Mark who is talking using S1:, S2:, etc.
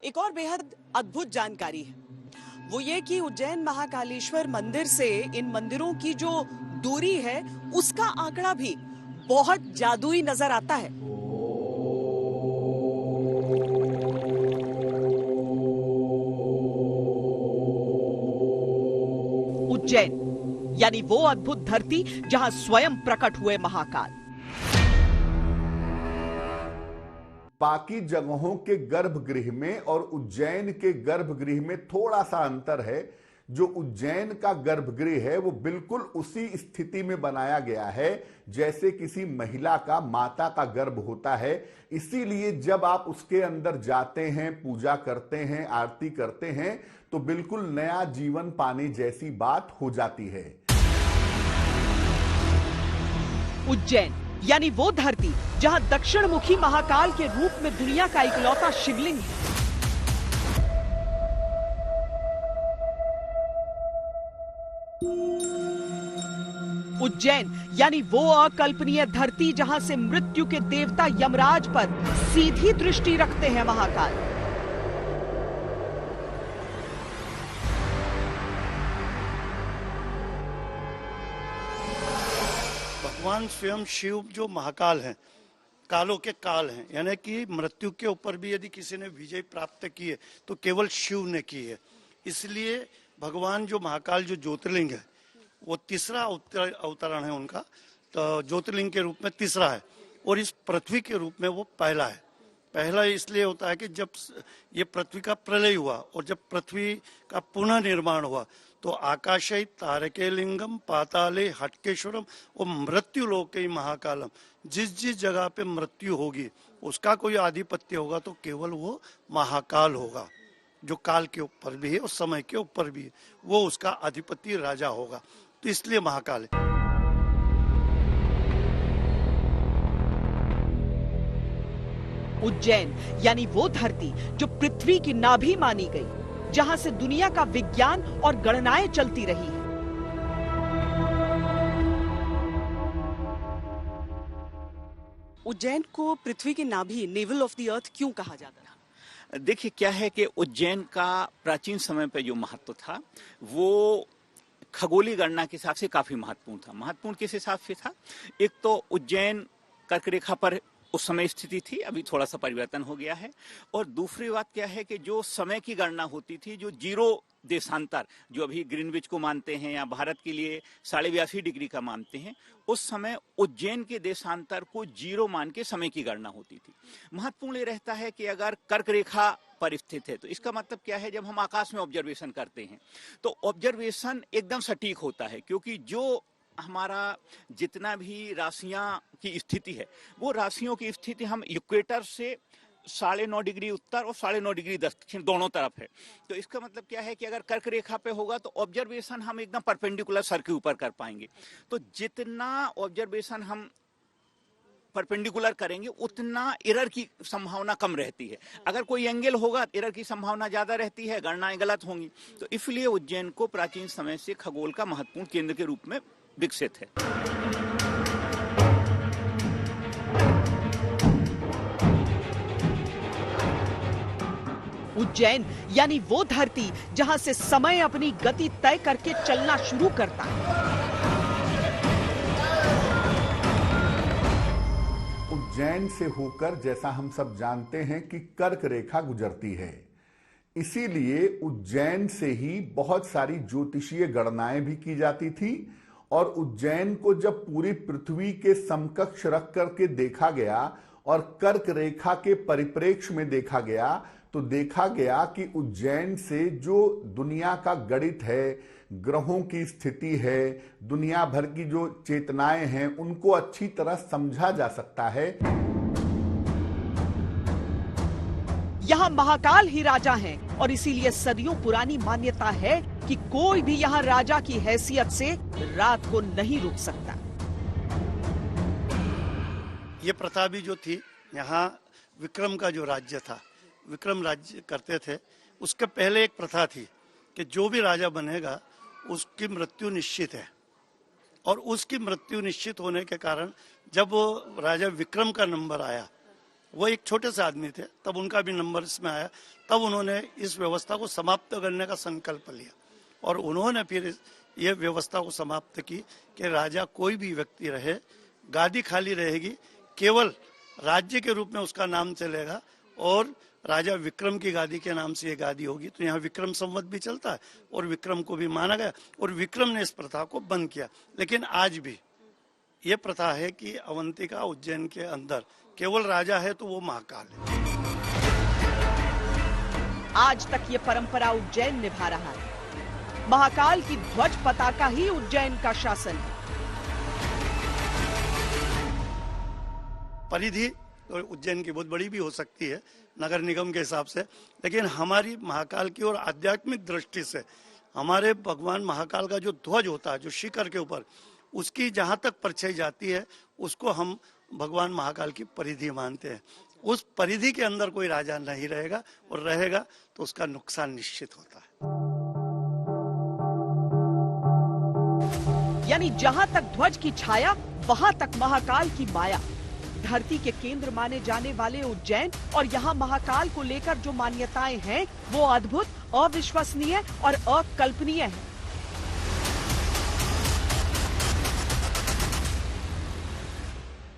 S1: एक और बेहद अद्भुत जानकारी है, वो ये कि उज्जैन महाकालेश्वर मंदिर से इन मंदिरों की जो दूरी है उसका आंकड़ा भी बहुत जादुई नजर आता है। उज्जैन यानी वो अद्भुत धरती जहां स्वयं प्रकट हुए महाकाल।
S2: बाकी जगहों के गर्भगृह में और उज्जैन के गर्भगृह में थोड़ा सा अंतर है। जो उज्जैन का गर्भगृह है वो बिल्कुल उसी स्थिति में बनाया गया है जैसे किसी महिला का, माता का गर्भ होता है। इसीलिए जब आप उसके अंदर जाते हैं, पूजा करते हैं, आरती करते हैं तो बिल्कुल नया जीवन पाने जैसी बात हो जाती है।
S1: उज्जैन यानी वो धरती जहां दक्षिण मुखी महाकाल के रूप में दुनिया का इकलौता शिवलिंग है। उज्जैन यानी वो अकल्पनीय धरती जहां से मृत्यु के देवता यमराज पर सीधी दृष्टि रखते हैं महाकाल।
S3: भगवान स्वयं शिव जो महाकाल हैं, कालों के काल हैं, यानी कि मृत्यु के ऊपर भी यदि किसी ने विजय प्राप्त की है तो केवल शिव ने की है। इसलिए भगवान जो महाकाल जो ज्योतिर्लिंग है वो तीसरा अवतरण है उनका, तो ज्योतिर्लिंग के रूप में तीसरा है और इस पृथ्वी के रूप में वो पहला है। पहला इसलिए होता है कि जब ये पृथ्वी का प्रलय हुआ और जब पृथ्वी का पुनः निर्माण हुआ तो आकाशे तारके लिंगम पाताले हटकेश्वरम और मृत्यु लोके महाकालम, जिस जिस जगह पे मृत्यु होगी उसका कोई आधिपत्य होगा तो केवल वो महाकाल होगा, जो काल के ऊपर भी है और समय के ऊपर भी है, वो उसका अधिपति राजा होगा, तो इसलिए महाकाल है।
S1: उज्जैन यानी वो धरती जो पृथ्वी की नाभि मानी गई, जहां से दुनिया का विज्ञान और गणनाएं चलती रही है। उज्जैन को पृथ्वी की नाभि, नेवल ऑफ द अर्थ क्यों कहा जाता है?
S4: देखिए क्या है कि उज्जैन का प्राचीन समय पे जो महत्व था वो खगोलीय गणना के हिसाब से काफी महत्वपूर्ण था। महत्वपूर्ण किस हिसाब से था? एक तो उज्जैन कर्क रेखा पर उस समय स्थिति थी, अभी थोड़ा सा परिवर्तन हो गया है। और दूसरी बात क्या है कि जो समय की गणना होती थी, जो जीरो देशांतर जो अभी ग्रीनविच को मानते हैं या भारत के लिए 82.5 डिग्री का मानते हैं, उस समय उज्जैन के देशांतर को जीरो मान के समय की गणना होती थी। महत्वपूर्ण ये रहता है कि अगर कर्क रेखा पर स्थित है तो इसका मतलब क्या है, जब हम आकाश में ऑब्जर्वेशन करते हैं तो ऑब्जर्वेशन एकदम सटीक होता है, क्योंकि जो हमारा जितना भी राशियां की स्थिति है वो राशियों की स्थिति हम इक्वेटर से 9.5 डिग्री उत्तर और 9.5 डिग्री दक्षिण दोनों तरफ है। तो इसका मतलब क्या है कि अगर कर्क रेखा पे होगा तो ऑब्जर्वेशन हम एकदम परपेंडिकुलर सर के ऊपर कर पाएंगे। तो जितना ऑब्जर्वेशन हम परपेंडिकुलर करेंगे उतना एरर की संभावना कम रहती है। अगर कोई एंगल होगा एरर की संभावना ज्यादा रहती है, गणनाएं गलत होंगी। तो इसलिए उज्जैन को प्राचीन समय से खगोल का महत्वपूर्ण केंद्र के रूप में विकसित है।
S1: उज्जैन यानी वो धरती जहां से समय अपनी गति तय करके चलना शुरू करता है।
S2: उज्जैन से होकर, जैसा हम सब जानते हैं, कि कर्क रेखा गुजरती है। इसीलिए उज्जैन से ही बहुत सारी ज्योतिषीय गणनाएं भी की जाती थी और उज्जैन को जब पूरी पृथ्वी के समकक्ष रख करके देखा गया और कर्क रेखा के परिप्रेक्ष्य में देखा गया तो देखा गया कि उज्जैन से जो दुनिया का गणित है, ग्रहों की स्थिति है, दुनिया भर की जो चेतनाएं हैं, उनको अच्छी तरह समझा जा सकता है।
S1: यहाँ महाकाल ही राजा हैं और इसीलिए सदियों पुरानी मान्यता है कि कोई भी यहाँ राजा की हैसियत से रात को नहीं रुक सकता।
S3: ये प्रथा भी जो थी, यहाँ विक्रम का जो राज्य था, विक्रम राज्य करते थे, उसके पहले एक प्रथा थी कि जो भी राजा बनेगा उसकी मृत्यु निश्चित है। और उसकी मृत्यु निश्चित होने के कारण जब राजा विक्रम का नंबर आया, वो एक छोटे से आदमी थे, तब उनका भी नंबर इसमें आया, तब उन्होंने इस व्यवस्था को समाप्त करने का संकल्प लिया और उन्होंने फिर ये व्यवस्था को समाप्त की कि राजा कोई भी व्यक्ति रहे, गादी खाली रहेगी, केवल राज्य के रूप में उसका नाम चलेगा और राजा विक्रम की गादी के नाम से ये गादी होगी। तो यहाँ विक्रम संवत भी चलता है और विक्रम को भी माना गया और विक्रम ने इस प्रथा को बंद किया। लेकिन आज भी ये प्रथा है कि अवंतिका उज्जैन के अंदर केवल राजा है तो वो महाकाल है।
S1: आज तक ये परंपरा उज्जैन निभा रहा है। महाकाल की ध्वज पताका ही उज्जैन का शासन है।
S3: परिधि तो उज्जैन की बहुत बड़ी भी हो सकती है नगर निगम के हिसाब से, लेकिन हमारी महाकाल की और आध्यात्मिक दृष्टि से हमारे भगवान महाकाल का जो ध्वज होता है, जो शिखर के ऊपर, उसकी जहां तक परछाई जाती है उसको हम भगवान महाकाल की परिधि मानते हैं। उस परिधि के अंदर कोई राजा नहीं रहेगा और रहेगा तो उसका नुकसान निश्चित होता है।
S1: यानी जहां तक ध्वज की छाया वहां तक महाकाल की माया। धरती के केंद्र माने जाने वाले उज्जैन और यहाँ महाकाल को लेकर जो मान्यताएं हैं वो अद्भुत, अविश्वसनीय और अकल्पनीय है।